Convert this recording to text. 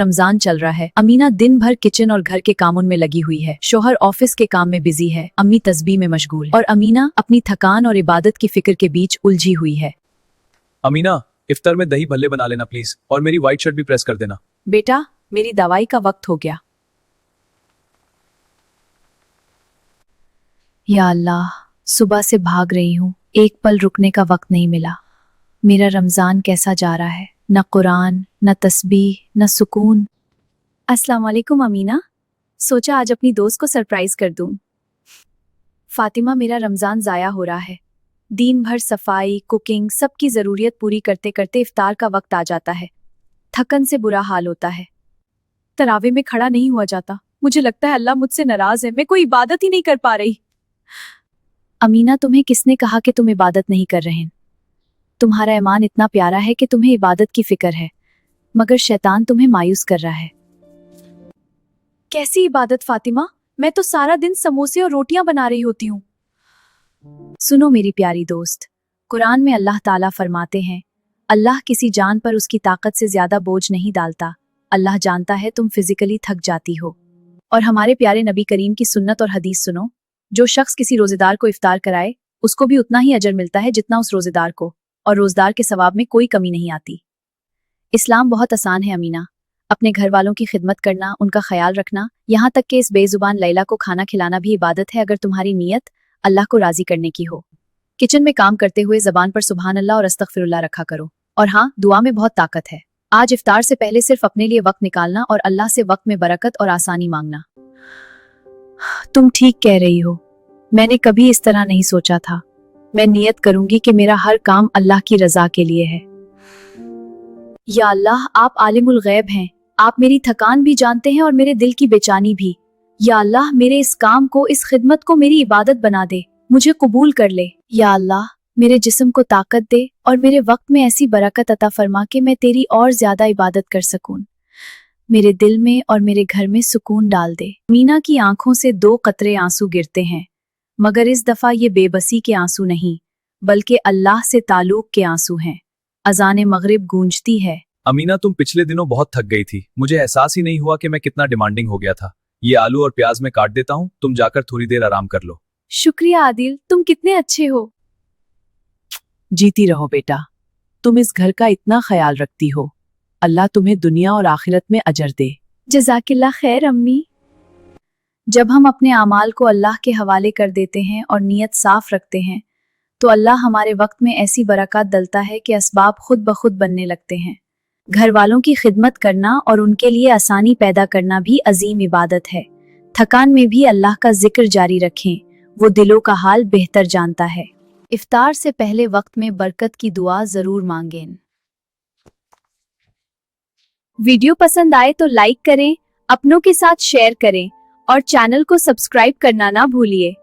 रमजान चल रहा है। अमीना दिन भर किचन और घर के कामों में लगी हुई है। शोहर ऑफिस के काम में बिजी है। अम्मी तस्बीह में मशगूल और अमीना अपनी थकान और इबादत की फिक्र के बीच उलझी हुई है। अमीना, इफ्तार में दही भल्ले बना लेना प्लीज, और मेरी व्हाइट शर्ट भी प्रेस कर देना। बेटा, मेरी दवाई का वक्त हो गया। या अल्लाह, सुबह से भाग रही हूँ, एक पल रुकने का वक्त नहीं मिला। मेरा रमजान कैसा जा रहा है? न कुरान, न तस्बीह, न सुकून। अस्सलाम वालेकुम अमीना, सोचा आज अपनी दोस्त को सरप्राइज कर दूं। फातिमा, मेरा रमजान जाया हो रहा है। दिन भर सफाई, कुकिंग, सबकी जरूरियत पूरी करते करते इफ्तार का वक्त आ जाता है। थकन से बुरा हाल होता है। तरावे में खड़ा नहीं हुआ जाता। मुझे लगता है अल्लाह मुझसे नाराज है। मैं कोई इबादत ही नहीं कर पा रही। अमीना, तुम्हें किसने कहा कि तुम इबादत नहीं कर रहे हैं? तुम्हारा ईमान इतना प्यारा है कि तुम्हें इबादत की फिक्र है, मगर शैतान तुम्हें मायूस कर रहा है। कैसी इबादत फातिमा? मैं तो सारा दिन समोसे और रोटियां बना रही होती हूँ। सुनो मेरी प्यारी दोस्त, कुरान में अल्लाह ताला फरमाते हैं, अल्लाह किसी जान पर उसकी ताकत से ज्यादा बोझ नहीं डालता। अल्लाह जानता है तुम फिजिकली थक जाती हो। और हमारे प्यारे नबी करीम की सुन्नत और हदीस सुनो, जो शख्स किसी रोजेदार को इफ्तार कराए उसको भी उतना ही अजर मिलता है जितना उस रोजेदार को, और रोजदार के सवाब में कोई कमी नहीं आती। इस्लाम बहुत आसान है अमीना। अपने घर वालों की खिदमत करना, उनका ख्याल रखना, यहाँ तक कि इस बेजुबान लैला को खाना खिलाना भी इबादत है, अगर तुम्हारी नीयत अल्लाह को राजी करने की हो। किचन में काम करते हुए जबान पर सुबहान अल्लाह और अस्तगफिरुल्लाह रखा करो। और हाँ, दुआ में बहुत ताकत है। आज इफ्तार से पहले सिर्फ अपने लिए वक्त निकालना और अल्लाह से वक्त में बरकत और आसानी मांगना। तुम ठीक कह रही हो, मैंने कभी इस तरह नहीं सोचा था। मैं नियत करूंगी कि मेरा हर काम अल्लाह की रजा के लिए है। या अल्लाह, आप आलिमुल गैब हैं। आप मेरी थकान भी जानते हैं और मेरे दिल की बेचैनी भी। या अल्लाह, मेरे इस काम को, इस खिदमत को मेरी इबादत बना दे, मुझे कबूल कर ले। या अल्लाह, मेरे जिस्म को ताकत दे और मेरे वक्त में ऐसी बरकत अता फरमा कि मैं तेरी और ज्यादा इबादत कर सकूं। मेरे दिल में और मेरे घर में सुकून डाल दे। मीना की आंखों से 2 कतरे आंसू गिरते हैं, मगर इस दफा ये बेबसी के आंसू नहीं, बल्कि अल्लाह से ताल्लुक के आंसू हैं। अजाने मगरिब गूंजती है। अमीना, तुम पिछले दिनों बहुत थक गई थी। मुझे एहसास ही नहीं हुआ कि मैं कितना डिमांडिंग हो गया था। ये आलू और प्याज में काट देता हूँ, तुम जाकर थोड़ी देर आराम कर लो। शुक्रिया आदिल, तुम कितने अच्छे हो। जीती रहो बेटा, तुम इस घर का इतना ख्याल रखती हो। अल्लाह तुम्हें दुनिया और आखिरत में अजर दे। जज़ाकिल्लाह खैर अम्मी। जब हम अपने आमाल को अल्लाह के हवाले कर देते हैं और नीयत साफ रखते हैं, तो अल्लाह हमारे वक्त में ऐसी बरकत डलता है कि असबाब खुद ब खुद बनने लगते हैं। घर वालों की खिदमत करना और उनके लिए आसानी पैदा करना भी अजीम इबादत है। थकान में भी अल्लाह का जिक्र जारी रखें, वो दिलों का हाल बेहतर जानता है। इफ्तार से पहले वक्त में बरकत की दुआ जरूर मांगें। वीडियो पसंद आए तो लाइक करें, अपनों के साथ शेयर करें और चैनल को सब्सक्राइब करना ना भूलिए।